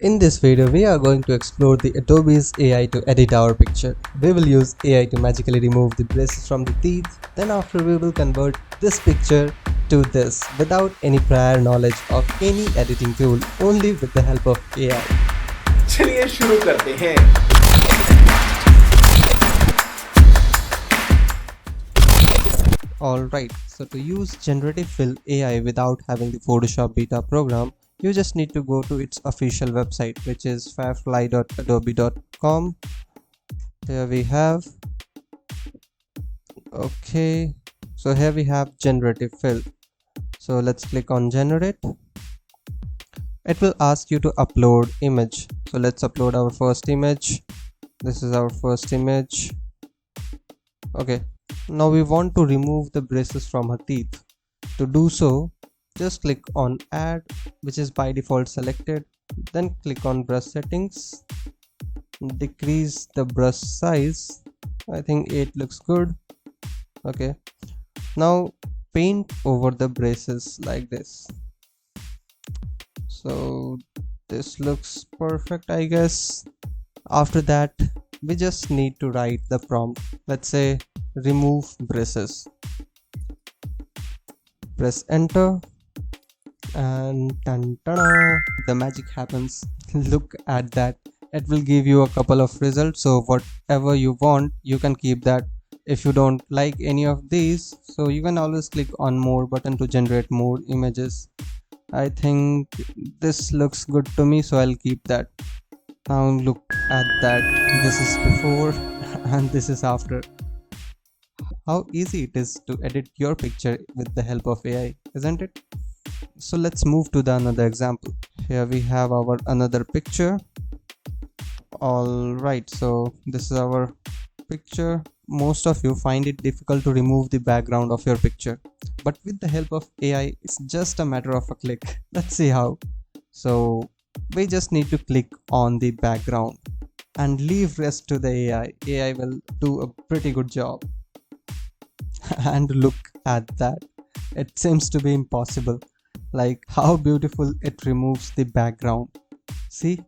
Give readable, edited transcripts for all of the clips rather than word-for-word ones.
In this video, we are going to explore the Adobe's AI to edit our picture. We will use AI to magically remove the braces from the teeth. Then after we will convert this picture to this without any prior knowledge of any editing tool, only with the help of AI. चलिए शुरू करते हैं। Alright, so to use generative fill AI without having the Photoshop beta program, you just need to go to its official website, which is firefly.adobe.com. Here we have, okay, so here we have generative fill. So let's click on generate. It will ask you to upload image. So let's upload our first image. This is our first image. Okay, now we want to remove the braces from her teeth. To do so, just click on add, which is by default selected. Then click on brush settings, decrease the brush size. I think 8 looks good. Okay, now paint over the braces like this. So this looks perfect, I guess. After that, we just need to write the prompt. Let's say remove braces. Press enter and the magic happens. Look at that. It will give you a couple of results, so whatever you want you can keep that. If you don't like any of these, so you can always click on more button to generate more images. I think this looks good to me, so I'll keep that. Now look at that. This is before and this is after. How easy it is to edit your picture with the help of AI, isn't it? So let's move to the another example. Here we have our another picture. Alright, so this is our picture. Most of you find it difficult to remove the background of your picture, but with the help of AI, it's just a matter of a click. Let's see how. So we just need to click on the background and leave rest to the AI. AI will do a pretty good job. And look at that. It seems to be impossible. Like how beautiful it removes the background. See?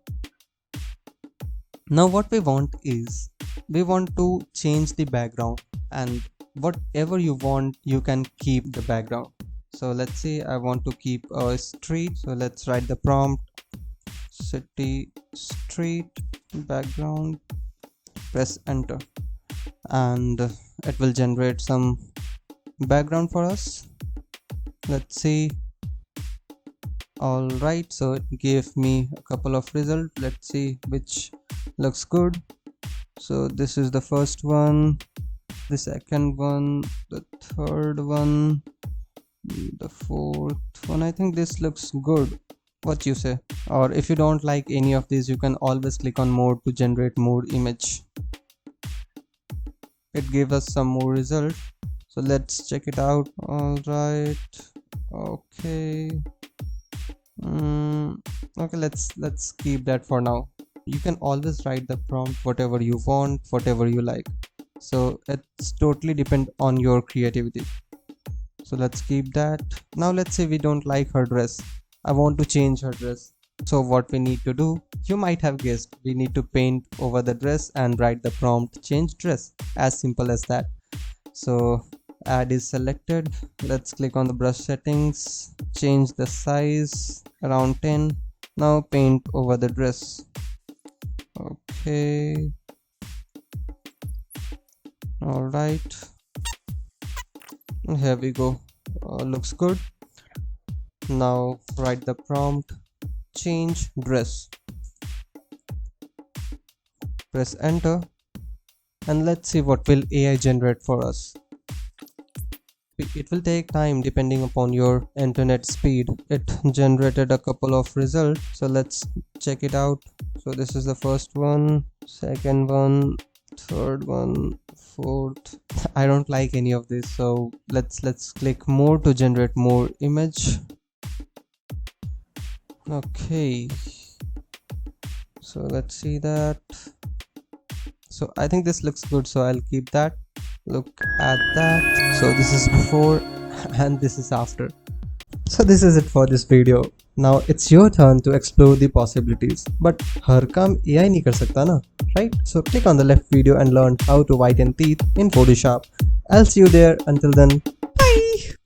Now what we want is, we want to change the background, and whatever you want you can keep the background. So let's say I want to keep a street, so let's write the prompt city street background, press enter, and it will generate some background for us. Let's see. Alright, so it gave me a couple of results. Let's see which looks good. So this is the first one, the second one, the third one, the fourth one. I think this looks good. What you say? Or if you don't like any of these, you can always click on more to generate more image. It gave us some more result, so let's check it out. Alright, okay. Okay, let's keep that for now. You can always write the prompt whatever you want, whatever you like, so it's totally depend on your creativity. So let's keep that. Now let's say we don't like her dress. I want to change her dress. So what we need to do, you might have guessed, we need to paint over the dress and write the prompt change dress. As simple as that. So add is selected. Let's click on the brush settings, change the size around 10. Now paint over the dress. Okay, alright, here we go. Looks good. Now write the prompt change dress, press enter, and let's see what will AI generate for us. It will take time depending upon your internet speed. It generated a couple of results, so let's check it out. So this is the first one, second one, third one, fourth. I don't like any of this, so let's click more to generate more image. Okay, so let's see that. So I think this looks good, so I'll keep that. Look at that. So this is before and this is after. So this is it for this video. Now it's your turn to explore the possibilities. But हर काम AI नहीं कर सकता ना, right? So click on the left video and learn how to whiten teeth in Photoshop. I'll see you there. Until then, bye.